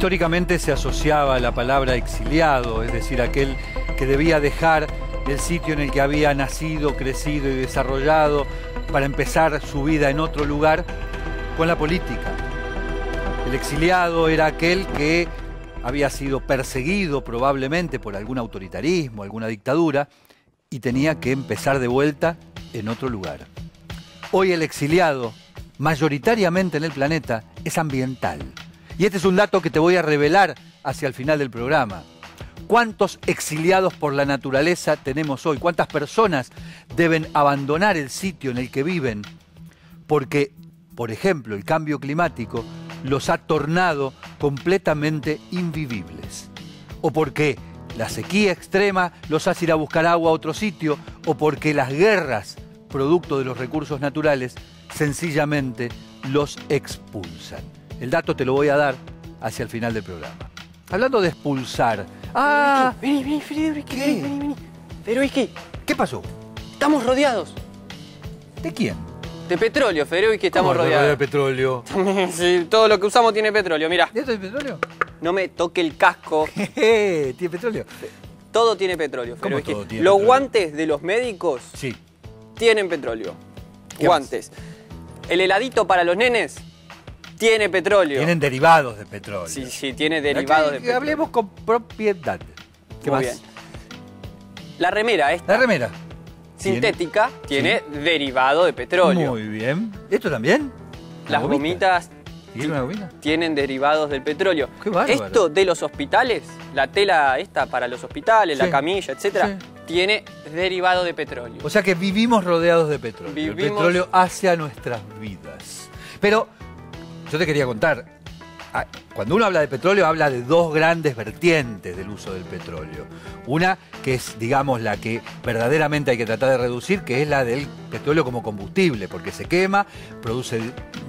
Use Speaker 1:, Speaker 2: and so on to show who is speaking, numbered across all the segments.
Speaker 1: Históricamente se asociaba la palabra exiliado, es decir, aquel que debía dejar el sitio en el que había nacido, crecido y desarrollado para empezar su vida en otro lugar, con la política. El exiliado era aquel que había sido perseguido probablemente por algún autoritarismo, alguna dictadura, y tenía que empezar de vuelta en otro lugar. Hoy el exiliado, mayoritariamente en el planeta, es ambiental. Y este es un dato que te voy a revelar hacia el final del programa. ¿Cuántos exiliados por la naturaleza tenemos hoy? ¿Cuántas personas deben abandonar el sitio en el que viven? Porque, por ejemplo, el cambio climático los ha tornado completamente invivibles. O porque la sequía extrema los hace ir a buscar agua a otro sitio, o porque las guerras, producto de los recursos naturales, sencillamente los expulsan. El dato te lo voy a dar hacia el final del programa. Hablando de expulsar... ¡Ah!
Speaker 2: Vení, Federico, vení. Federico,
Speaker 1: ¿Qué pasó?
Speaker 2: estamos rodeados.
Speaker 1: ¿De quién?
Speaker 2: De petróleo, Federico, estamos rodeados.
Speaker 1: de petróleo?
Speaker 2: Sí, todo lo que usamos tiene petróleo, mirá.
Speaker 1: ¿De esto de petróleo?
Speaker 2: No me toque el casco.
Speaker 1: ¿Tiene petróleo?
Speaker 2: Todo tiene petróleo,
Speaker 1: ¿Cómo
Speaker 2: Federico.
Speaker 1: todo tiene
Speaker 2: Los
Speaker 1: petróleo?
Speaker 2: guantes de los médicos
Speaker 1: Sí.
Speaker 2: tienen petróleo.
Speaker 1: ¿Qué
Speaker 2: Guantes. El heladito para los nenes tiene petróleo.
Speaker 1: Tienen derivados de petróleo.
Speaker 2: Sí, tiene derivados de petróleo.
Speaker 1: Hablemos con propiedad. ¿Qué
Speaker 2: Muy
Speaker 1: más?
Speaker 2: bien. La remera esta,
Speaker 1: La remera.
Speaker 2: sintética, tiene derivado de petróleo.
Speaker 1: Muy bien. ¿Esto también? ¿La
Speaker 2: Las
Speaker 1: gomita?
Speaker 2: gomitas
Speaker 1: ¿Tiene una gomita?
Speaker 2: tienen derivados del petróleo.
Speaker 1: Qué bárbaro.
Speaker 2: Esto de los hospitales, la tela esta para los hospitales,
Speaker 1: Sí.
Speaker 2: la camilla, etcétera, tiene derivado de petróleo.
Speaker 1: O sea que vivimos rodeados de petróleo. El
Speaker 2: Vivimos-
Speaker 1: petróleo hacia nuestras vidas. Pero yo te quería contar, cuando uno habla de petróleo, habla de dos grandes vertientes del uso del petróleo. Una que es, digamos, la que verdaderamente hay que tratar de reducir, que es la del petróleo como combustible, porque se quema, produce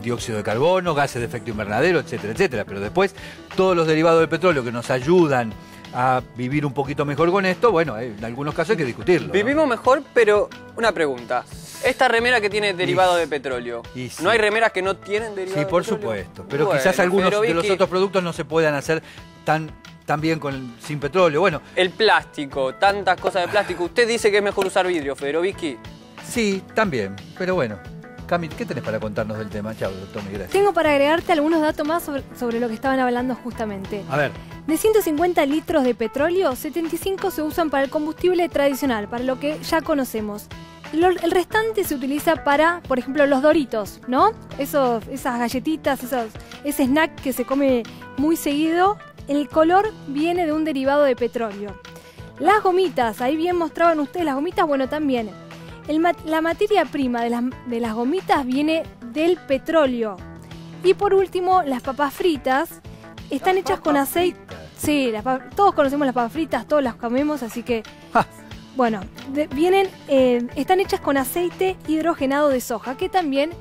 Speaker 1: dióxido de carbono, gases de efecto invernadero, etcétera, etcétera. Pero después, todos los derivados del petróleo que nos ayudan a vivir un poquito mejor con esto, bueno, en algunos casos hay que discutirlo, ¿no?
Speaker 2: Vivimos mejor, pero una pregunta. Esta remera que tiene derivado
Speaker 1: Y-
Speaker 2: de petróleo,
Speaker 1: y sí.
Speaker 2: ¿no hay remeras que no tienen derivado
Speaker 1: Sí,
Speaker 2: de
Speaker 1: por
Speaker 2: petróleo?
Speaker 1: supuesto. Pero
Speaker 2: Bueno,
Speaker 1: quizás algunos
Speaker 2: pero
Speaker 1: de los
Speaker 2: Vicky,
Speaker 1: otros productos no se puedan hacer tan bien sin petróleo. Bueno,
Speaker 2: El plástico, tantas cosas de plástico. Usted dice que es mejor usar vidrio, Federico.
Speaker 1: sí, también. Pero bueno, Cami, ¿qué tenés para contarnos del tema? Chao, Tommy, gracias.
Speaker 3: Tengo para agregarte algunos datos más sobre lo que estaban hablando justamente.
Speaker 1: A ver,
Speaker 3: De 150 litros de petróleo, 75 se usan para el combustible tradicional, para lo que ya conocemos. El restante se utiliza para, por ejemplo, los Doritos, ¿no? Esas galletitas, ese snack que se come muy seguido. El color viene de un derivado de petróleo. Las gomitas, ahí bien mostraban ustedes las gomitas, bueno, también. La materia prima de las gomitas viene del petróleo. Y por último, las papas fritas están hechas con aceite. Sí, todos conocemos las papas fritas, todos las comemos, así que...
Speaker 1: Ja.
Speaker 3: Bueno, están hechas con aceite hidrogenado de soja, que también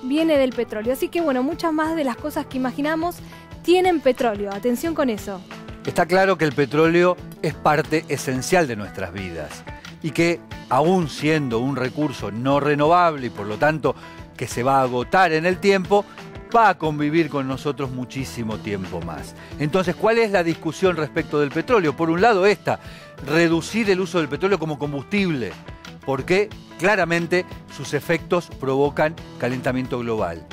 Speaker 3: viene del petróleo. Así que bueno, muchas más de las cosas que imaginamos tienen petróleo. Atención con eso.
Speaker 1: está claro que el petróleo es parte esencial de nuestras vidas y que, aún siendo un recurso no renovable y por lo tanto que se va a agotar en el tiempo, va a convivir con nosotros muchísimo tiempo más. Entonces, ¿cuál es la discusión respecto del petróleo? Por un lado reducir el uso del petróleo como combustible, porque claramente sus efectos provocan calentamiento global.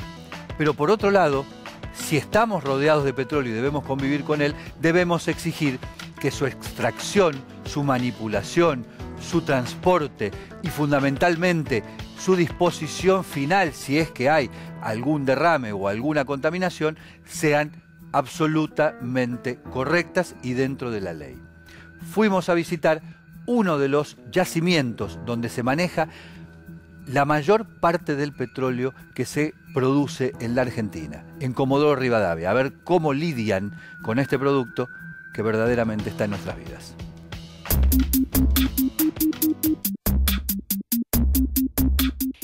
Speaker 1: Pero por otro lado, si estamos rodeados de petróleo y debemos convivir con él, debemos exigir que su extracción, su manipulación, su transporte y fundamentalmente su disposición final, si es que hay algún derrame o alguna contaminación, sean absolutamente correctas y dentro de la ley. Fuimos a visitar uno de los yacimientos donde se maneja la mayor parte del petróleo que se produce en la Argentina, en Comodoro Rivadavia, a ver cómo lidian con este producto que verdaderamente está en nuestras vidas.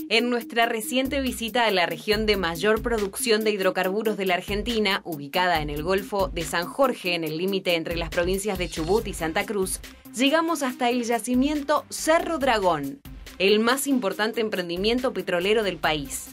Speaker 4: En nuestra reciente visita a la región de mayor producción de hidrocarburos de la Argentina, ubicada en el Golfo de San Jorge, en el límite entre las provincias de Chubut y Santa Cruz, llegamos hasta el yacimiento Cerro Dragón, el más importante emprendimiento petrolero del país.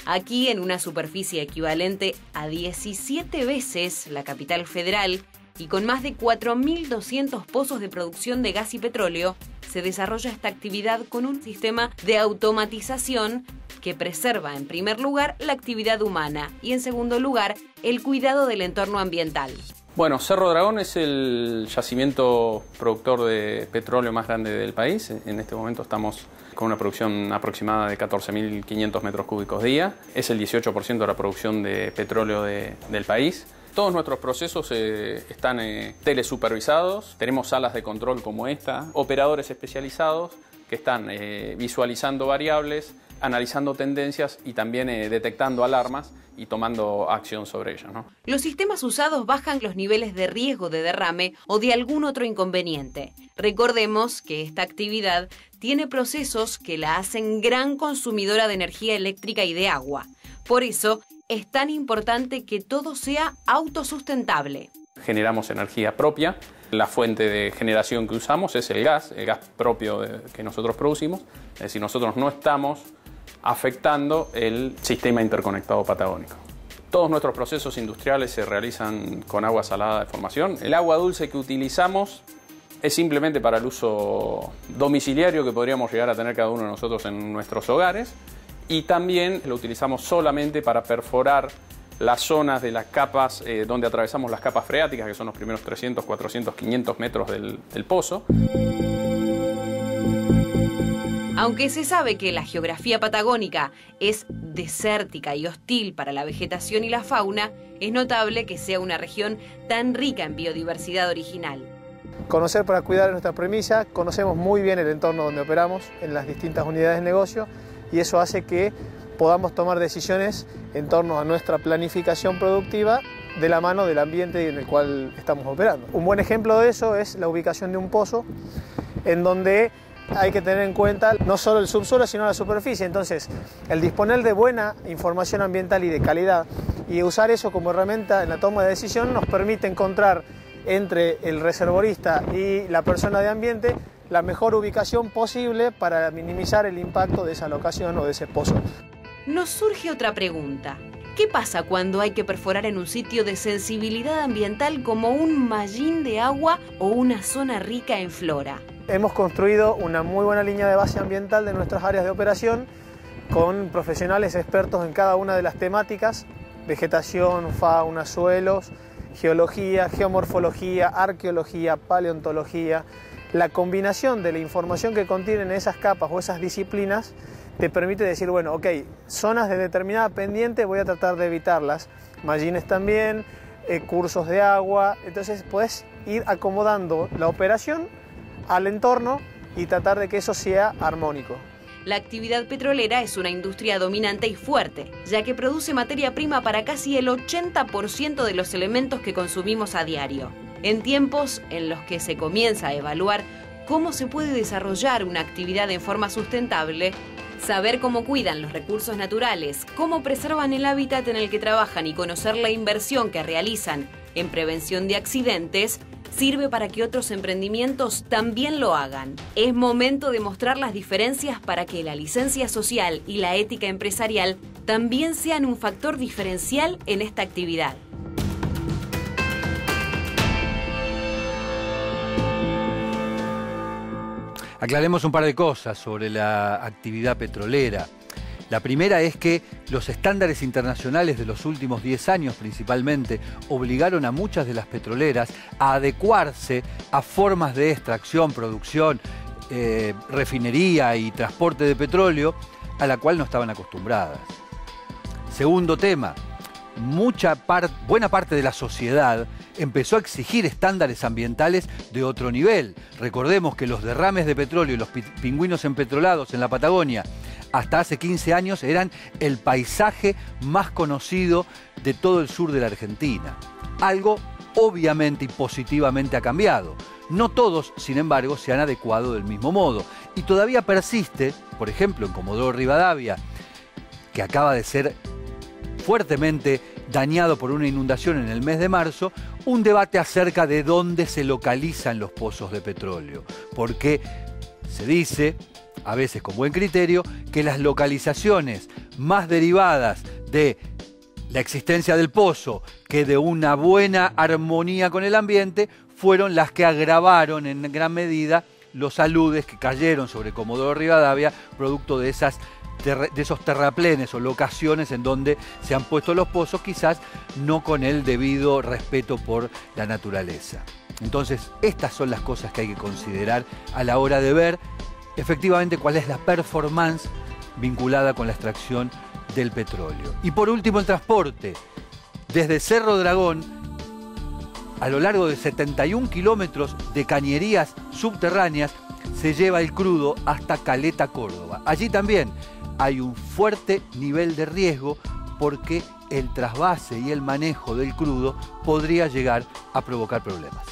Speaker 4: Aquí, en una superficie equivalente a 17 veces la capital federal y con más de 4.200 pozos de producción de gas y petróleo, se desarrolla esta actividad con un sistema de automatización que preserva, en primer lugar, la actividad humana y, en segundo lugar, el cuidado del entorno ambiental.
Speaker 5: Bueno, Cerro Dragón es el yacimiento productor de petróleo más grande del país. En este momento estamos con una producción aproximada de 14.500 metros cúbicos día. Es el 18% de la producción de petróleo del país. Todos nuestros procesos están telesupervisados. Tenemos salas de control como esta, operadores especializados que están visualizando variables, analizando tendencias y también detectando alarmas y tomando acción sobre ellas, ¿no?
Speaker 4: Los sistemas usados bajan los niveles de riesgo de derrame o de algún otro inconveniente. Recordemos que esta actividad tiene procesos que la hacen gran consumidora de energía eléctrica y de agua. Por eso es tan importante que todo sea autosustentable.
Speaker 5: Generamos energía propia. La fuente de generación que usamos es el gas propio que nosotros producimos. Es decir, nosotros no estamos afectando el sistema interconectado patagónico. Todos nuestros procesos industriales se realizan con agua salada de formación. El agua dulce que utilizamos es simplemente para el uso domiciliario que podríamos llegar a tener cada uno de nosotros en nuestros hogares, y también lo utilizamos solamente para perforar las zonas de las capas donde atravesamos las capas freáticas, que son los primeros 300, 400, 500 metros del pozo.
Speaker 4: Aunque se sabe que la geografía patagónica es desértica y hostil para la vegetación y la fauna, es notable que sea una región tan rica en biodiversidad original.
Speaker 6: Conocer para cuidar es nuestra premisa. Conocemos muy bien el entorno donde operamos en las distintas unidades de negocio, y eso hace que podamos tomar decisiones en torno a nuestra planificación productiva de la mano del ambiente en el cual estamos operando. Un buen ejemplo de eso es la ubicación de un pozo, en donde hay que tener en cuenta no solo el subsuelo, sino la superficie. Entonces, el disponer de buena información ambiental y de calidad y usar eso como herramienta en la toma de decisión nos permite encontrar entre el reservorista y la persona de ambiente la mejor ubicación posible para minimizar el impacto de esa locación o de ese pozo.
Speaker 4: Nos surge otra pregunta. ¿Qué pasa cuando hay que perforar en un sitio de sensibilidad ambiental como un mallín de agua o una zona rica en flora?
Speaker 6: Hemos construido una muy buena línea de base ambiental de nuestras áreas de operación con profesionales expertos en cada una de las temáticas: vegetación, fauna, suelos, geología, geomorfología, arqueología, paleontología. La combinación de la información que contienen esas capas o esas disciplinas te permite decir, bueno, ok, zonas de determinada pendiente voy a tratar de evitarlas, mallines también, cursos de agua. Entonces puedes ir acomodando la operación al entorno y tratar de que eso sea armónico.
Speaker 4: La actividad petrolera es una industria dominante y fuerte, ya que produce materia prima para casi el 80% de los elementos que consumimos a diario. En tiempos en los que se comienza a evaluar cómo se puede desarrollar una actividad en forma sustentable, saber cómo cuidan los recursos naturales, cómo preservan el hábitat en el que trabajan y conocer la inversión que realizan en prevención de accidentes sirve para que otros emprendimientos también lo hagan. Es momento de mostrar las diferencias para que la licencia social y la ética empresarial también sean un factor diferencial en esta actividad.
Speaker 1: Aclaremos un par de cosas sobre la actividad petrolera. La primera es que los estándares internacionales de los últimos 10 años principalmente obligaron a muchas de las petroleras a adecuarse a formas de extracción, producción, refinería y transporte de petróleo a la cual no estaban acostumbradas. Segundo tema, buena parte de la sociedad empezó a exigir estándares ambientales de otro nivel. Recordemos que los derrames de petróleo y los pingüinos empetrolados en la Patagonia hasta hace 15 años eran el paisaje más conocido de todo el sur de la Argentina. Algo obviamente y positivamente ha cambiado. No todos, sin embargo, se han adecuado del mismo modo. Y todavía persiste, por ejemplo, en Comodoro Rivadavia, que acaba de ser fuertemente dañado por una inundación en el mes de marzo, un debate acerca de dónde se localizan los pozos de petróleo. Porque se dice, a veces con buen criterio, que las localizaciones más derivadas de la existencia del pozo que de una buena armonía con el ambiente fueron las que agravaron en gran medida los aludes que cayeron sobre Comodoro Rivadavia, producto de esos terraplenes o locaciones en donde se han puesto los pozos, quizás no con el debido respeto por la naturaleza. Entonces, estas son las cosas que hay que considerar a la hora de ver efectivamente cuál es la performance vinculada con la extracción del petróleo. Y por último, el transporte. Desde Cerro Dragón, a lo largo de 71 kilómetros de cañerías subterráneas, se lleva el crudo hasta Caleta, Córdoba. Allí también hay un fuerte nivel de riesgo porque el trasvase y el manejo del crudo podría llegar a provocar problemas.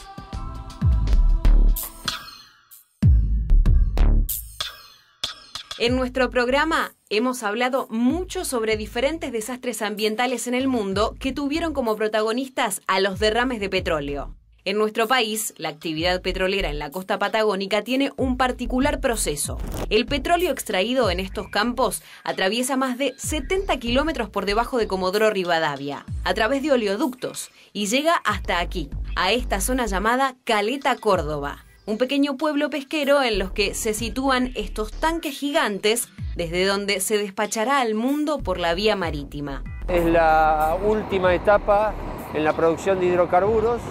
Speaker 4: En nuestro programa hemos hablado mucho sobre diferentes desastres ambientales en el mundo que tuvieron como protagonistas a los derrames de petróleo. En nuestro país, la actividad petrolera en la costa patagónica tiene un particular proceso. El petróleo extraído en estos campos atraviesa más de 70 kilómetros por debajo de Comodoro Rivadavia, a través de oleoductos, y llega hasta aquí, a esta zona llamada Caleta, Córdoba. Un pequeño pueblo pesquero en los que se sitúan estos tanques gigantes desde donde se despachará al mundo por la vía marítima.
Speaker 7: Es la última etapa en la producción de hidrocarburos.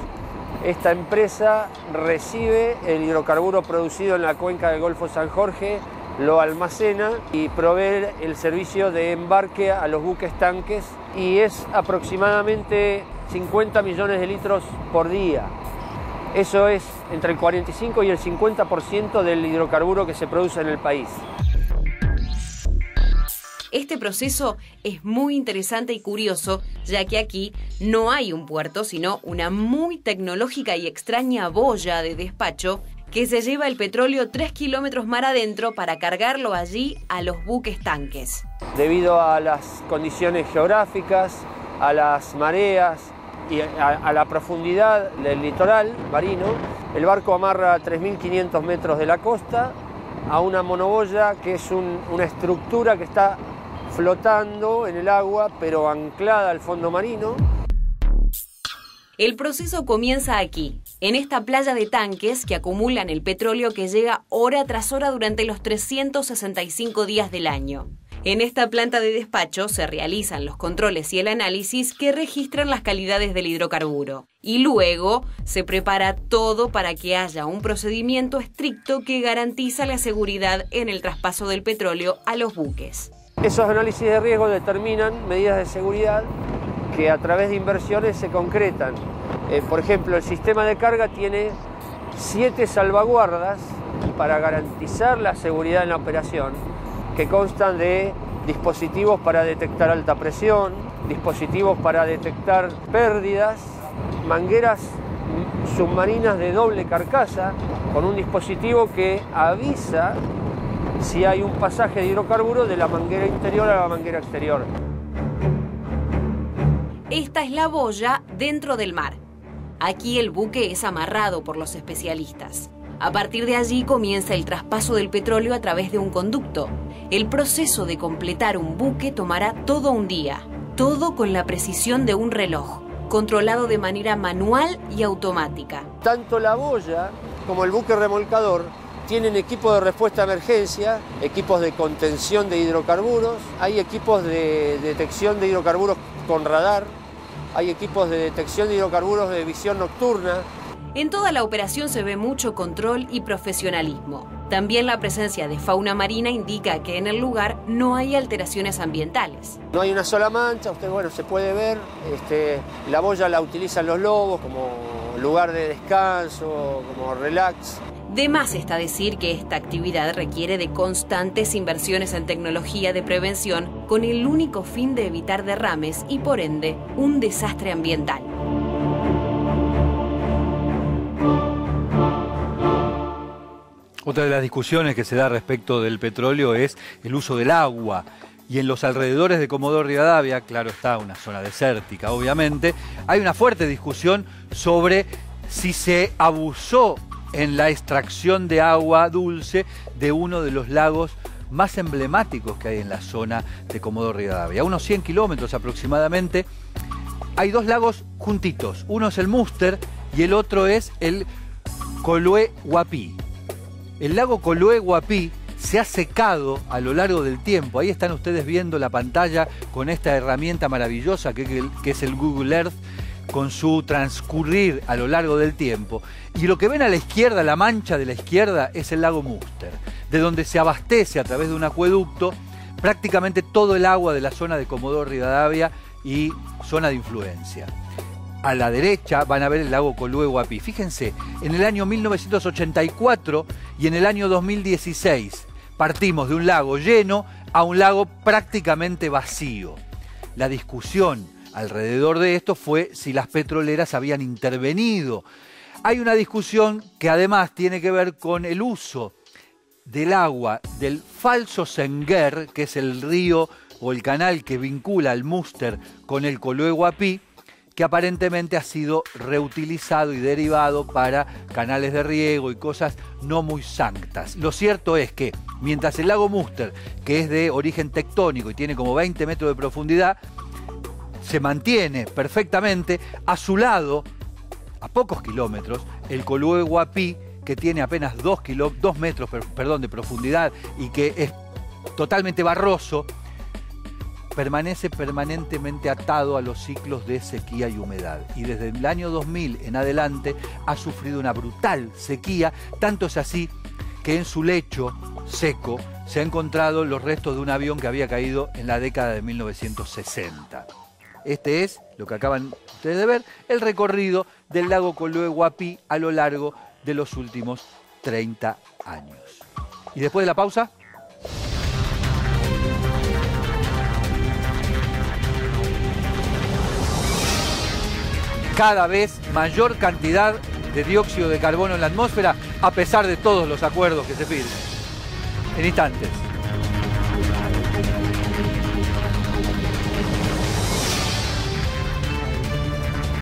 Speaker 7: Esta empresa recibe el hidrocarburo producido en la cuenca del Golfo San Jorge, lo almacena y provee el servicio de embarque a los buques tanques, y es aproximadamente 50 millones de litros por día. Eso es entre el 45 y el 50% del hidrocarburo que se produce en el país.
Speaker 4: Este proceso es muy interesante y curioso, ya que aquí no hay un puerto, sino una muy tecnológica y extraña boya de despacho que se lleva el petróleo 3 kilómetros mar adentro para cargarlo allí a los buques tanques.
Speaker 7: Debido a las condiciones geográficas, a las mareas y a la profundidad del litoral marino, el barco amarra a 3.500 metros de la costa a una monoboya, que es una estructura que está flotando en el agua, pero anclada al fondo marino.
Speaker 4: El proceso comienza aquí, en esta playa de tanques que acumulan el petróleo que llega hora tras hora durante los 365 días del año. En esta planta de despacho se realizan los controles y el análisis que registran las calidades del hidrocarburo. Y luego se prepara todo para que haya un procedimiento estricto que garantiza la seguridad en el traspaso del petróleo a los buques.
Speaker 7: Esos análisis de riesgo determinan medidas de seguridad que a través de inversiones se concretan. Por ejemplo, el sistema de carga tiene 7 salvaguardas para garantizar la seguridad en la operación, que constan de dispositivos para detectar alta presión, dispositivos para detectar pérdidas, mangueras submarinas de doble carcasa, con un dispositivo que avisa si hay un pasaje de hidrocarburo de la manguera interior a la manguera exterior.
Speaker 4: Esta es la boya dentro del mar. Aquí el buque es amarrado por los especialistas. A partir de allí comienza el traspaso del petróleo a través de un conducto. El proceso de completar un buque tomará todo un día, todo con la precisión de un reloj, controlado de manera manual y automática.
Speaker 7: Tanto la boya como el buque remolcador tienen equipos de respuesta a emergencia, equipos de contención de hidrocarburos, hay equipos de detección de hidrocarburos con radar, hay equipos de detección de hidrocarburos de visión nocturna.
Speaker 4: En toda la operación se ve mucho control y profesionalismo. También la presencia de fauna marina indica que en el lugar no hay alteraciones ambientales.
Speaker 7: No hay una sola mancha, se puede ver, la boya la utilizan los lobos como lugar de descanso, como relax.
Speaker 4: De más está decir que esta actividad requiere de constantes inversiones en tecnología de prevención con el único fin de evitar derrames y, por ende, un desastre ambiental.
Speaker 1: Otra de las discusiones que se da respecto del petróleo es el uso del agua. Y en los alrededores de Comodoro Rivadavia, claro está, una zona desértica obviamente, hay una fuerte discusión sobre si se abusó en la extracción de agua dulce de uno de los lagos más emblemáticos que hay en la zona de Comodoro Rivadavia. A unos 100 kilómetros aproximadamente hay dos lagos juntitos. Uno es el Múster y el otro es el Colué Guapí. El lago Colué Guapí se ha secado a lo largo del tiempo. Ahí están ustedes viendo la pantalla con esta herramienta maravillosa que es el Google Earth, con su transcurrir a lo largo del tiempo. Y lo que ven a la izquierda, la mancha de la izquierda, es el lago Múster, de donde se abastece a través de un acueducto prácticamente todo el agua de la zona de Comodoro Rivadavia y zona de influencia. A la derecha van a ver el lago Colué Guapí. Fíjense, en el año 1984 y en el año 2016 partimos de un lago lleno a un lago prácticamente vacío. La discusión alrededor de esto fue si las petroleras habían intervenido. Hay una discusión que además tiene que ver con el uso del agua del falso Senguer, que es el río o el canal que vincula al Múster con el Colué Guapí, que aparentemente ha sido reutilizado y derivado para canales de riego y cosas no muy sanctas. Lo cierto es que mientras el lago Múster, que es de origen tectónico y tiene como 20 metros de profundidad, se mantiene perfectamente, a su lado, a pocos kilómetros, el Colué Guapí, que tiene apenas 2 metros de profundidad y que es totalmente barroso, permanece permanentemente atado a los ciclos de sequía y humedad. Y desde el año 2000 en adelante ha sufrido una brutal sequía, tanto es así que en su lecho seco se han encontrado los restos de un avión que había caído en la década de 1960. Este es, lo que acaban ustedes de ver, el recorrido del lago Colué Guapí a lo largo de los últimos 30 años. Y después de la pausa, cada vez mayor cantidad de dióxido de carbono en la atmósfera, a pesar de todos los acuerdos que se firmen. En instantes.